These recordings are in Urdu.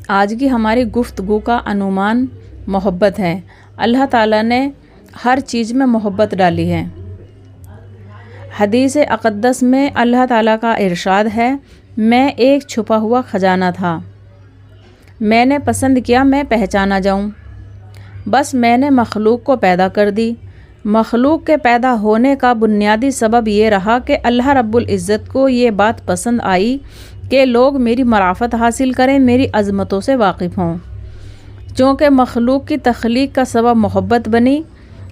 آج کی ہماری گفتگو کا عنوان محبت ہے۔ اللہ تعالیٰ نے ہر چیز میں محبت ڈالی ہے۔ حدیث اقدس میں اللہ تعالیٰ کا ارشاد ہے، میں ایک چھپا ہوا خزانہ تھا، میں نے پسند کیا میں پہچانا جاؤں، بس میں نے مخلوق کو پیدا کر دی۔ مخلوق کے پیدا ہونے کا بنیادی سبب یہ رہا کہ اللہ رب العزت کو یہ بات پسند آئی کہ لوگ میری معرفت حاصل کریں، میری عظمتوں سے واقف ہوں۔ چونکہ مخلوق کی تخلیق کا سبب محبت بنی،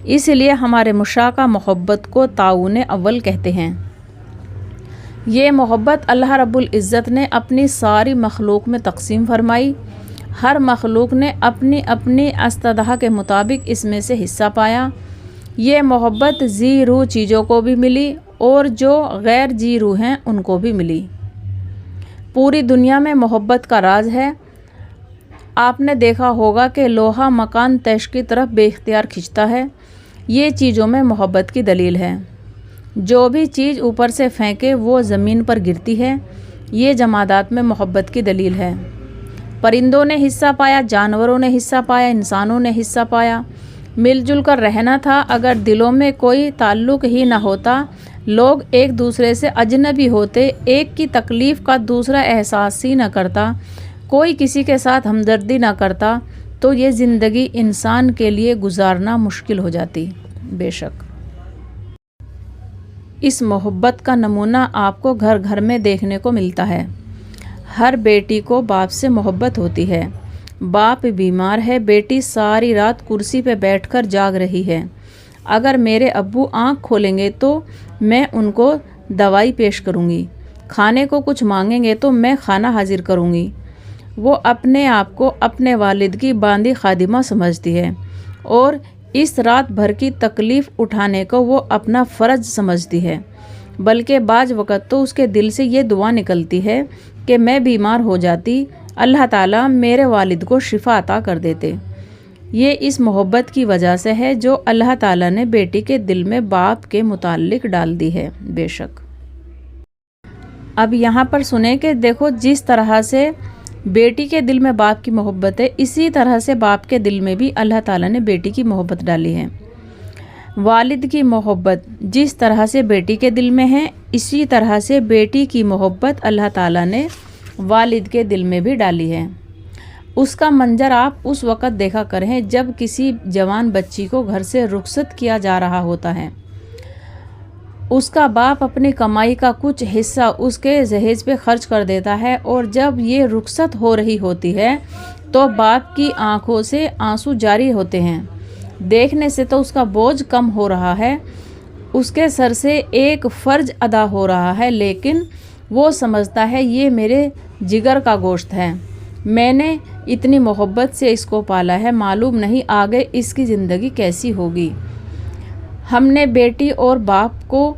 اس لیے ہمارے مشاقہ محبت کو تعاون اول کہتے ہیں۔ یہ محبت اللہ رب العزت نے اپنی ساری مخلوق میں تقسیم فرمائی۔ ہر مخلوق نے اپنی اپنی استطاعت کے مطابق اس میں سے حصہ پایا۔ یہ محبت ذی روح چیزوں کو بھی ملی اور جو غیر ذی روح ہیں ان کو بھی ملی۔ پوری دنیا میں محبت کا راز ہے۔ آپ نے دیکھا ہوگا کہ لوہا مکان تش کی طرف بے اختیار کھنچتا ہے، یہ چیزوں میں محبت کی دلیل ہے۔ جو بھی چیز اوپر سے پھینکے وہ زمین پر گرتی ہے، یہ جمادات میں محبت کی دلیل ہے۔ پرندوں نے حصہ پایا، جانوروں نے حصہ پایا، انسانوں نے حصہ پایا، مل جل کر رہنا تھا۔ اگر دلوں میں کوئی تعلق ہی نہ ہوتا، لوگ ایک دوسرے سے اجنبی ہوتے، ایک کی تکلیف کا دوسرا احساس ہی نہ کرتا، کوئی کسی کے ساتھ ہمدردی نہ کرتا، تو یہ زندگی انسان کے لیے گزارنا مشکل ہو جاتی۔ بے شک اس محبت کا نمونہ آپ کو گھر گھر میں دیکھنے کو ملتا ہے۔ ہر بیٹی کو باپ سے محبت ہوتی ہے۔ باپ بیمار ہے، بیٹی ساری رات کرسی پہ بیٹھ کر جاگ رہی ہے۔ اگر میرے ابو آنکھ کھولیں گے تو میں ان کو دوائی پیش کروں گی، کھانے کو کچھ مانگیں گے تو میں کھانا حاضر کروں گی۔ وہ اپنے آپ کو اپنے والد کی باندھی خادمہ سمجھتی ہے اور اس رات بھر کی تکلیف اٹھانے کو وہ اپنا فرض سمجھتی ہے، بلکہ بعض وقت تو اس کے دل سے یہ دعا نکلتی ہے کہ میں بیمار ہو جاتی، اللہ تعالیٰ میرے والد کو شفا عطا کر دیتے۔ یہ اس محبت کی وجہ سے ہے جو اللہ تعالیٰ نے بیٹی کے دل میں باپ کے متعلق ڈال دی ہے۔ بے شک اب یہاں پر سنیں کہ دیکھو جس طرح سے بیٹی کے دل میں باپ کی محبت ہے، اسی طرح سے باپ کے دل میں بھی اللہ تعالیٰ نے بیٹی کی محبت ڈالی ہے۔ والد کی محبت جس طرح سے بیٹی کے دل میں ہے، اسی طرح سے بیٹی کی محبت اللہ تعالیٰ نے والد کے دل میں بھی ڈالی ہے۔ اس کا منظر آپ اس وقت دیکھا کریں جب کسی جوان بچی کو گھر سے رخصت کیا جا رہا ہوتا ہے، اس کا باپ اپنی کمائی کا کچھ حصہ اس کے جہیز پہ خرچ کر دیتا ہے، اور جب یہ رخصت ہو رہی ہوتی ہے تو باپ کی آنکھوں سے آنسو جاری ہوتے ہیں۔ دیکھنے سے تو اس کا بوجھ کم ہو رہا ہے، اس کے سر سے ایک فرض ادا ہو رہا ہے، لیکن وہ سمجھتا ہے یہ میرے جگر کا گوشت ہے، میں نے اتنی محبت سے اس کو پالا ہے، معلوم نہیں آگے اس کی زندگی کیسی ہوگی۔ ہم نے بیٹی اور باپ کو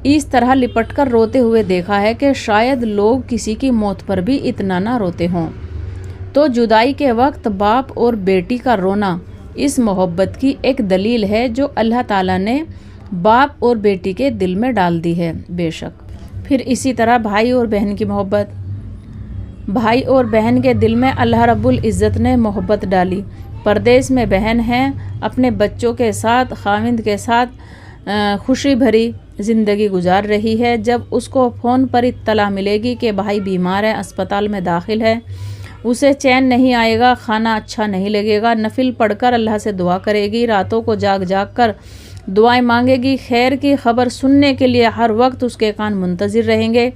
اس طرح لپٹ کر روتے ہوئے دیکھا ہے کہ شاید لوگ کسی کی موت پر بھی اتنا نہ روتے ہوں۔ تو جدائی کے وقت باپ اور بیٹی کا رونا اس محبت کی ایک دلیل ہے جو اللہ تعالیٰ نے باپ اور بیٹی کے دل میں ڈال دی ہے۔ بے شک پھر اسی طرح بھائی اور بہن کی محبت، بھائی اور بہن کے دل میں اللہ رب العزت نے محبت ڈالی۔ پردیس میں بہن ہیں، اپنے بچوں کے ساتھ خاوند کے ساتھ خوشی بھری زندگی گزار رہی ہے۔ جب اس کو فون پر اطلاع ملے گی کہ بھائی بیمار ہے، اسپتال میں داخل ہے، اسے چین نہیں آئے گا، کھانا اچھا نہیں لگے گا، نفل پڑھ کر اللہ سے دعا کرے گی، راتوں کو جاگ جاگ کر دعائیں مانگے گی، خیر کی خبر سننے کے لیے ہر وقت اس کے کان منتظر رہیں گے۔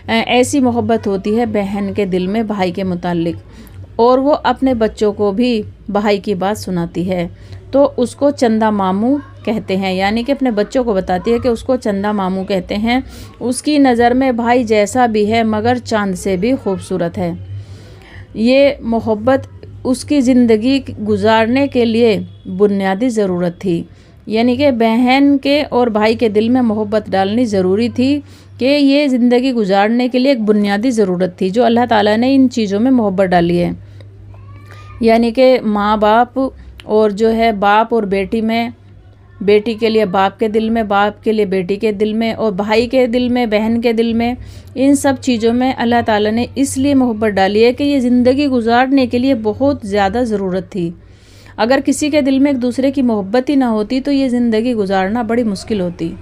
ایسی محبت ہوتی ہے بہن کے دل میں بھائی کے متعلق، اور وہ اپنے بچوں کو بھی بھائی کی بات سناتی ہے تو اس کو چندہ ماموں کہتے ہیں، یعنی کہ اپنے بچوں کو بتاتی ہے کہ اس کو چندہ ماموں کہتے ہیں، اس کی نظر میں بھائی جیسا بھی ہے مگر چاند سے بھی خوبصورت ہے۔ یہ محبت اس کی زندگی گزارنے کے لیے بنیادی ضرورت تھی، یعنی کہ بہن کے اور بھائی کے دل میں محبت ڈالنی ضروری تھی کہ یہ زندگی گزارنے کے لیے ایک بنیادی ضرورت تھی جو اللہ تعالیٰ نے ان چیزوں میں محبت ڈالی ہے، یعنی کہ ماں باپ اور جو ہے باپ اور بیٹی میں بیٹی کے لیے باپ کے دل میں، باپ کے لیے بیٹی کے دل میں، اور بھائی کے دل میں، بہن کے دل میں، ان سب چیزوں میں اللہ تعالیٰ نے اس لیے محبت ڈالی ہے کہ یہ زندگی گزارنے کے لیے بہت زیادہ ضرورت تھی۔ اگر کسی کے دل میں ایک دوسرے کی محبت ہی نہ ہوتی تو یہ زندگی گزارنا بڑی مشکل ہوتی۔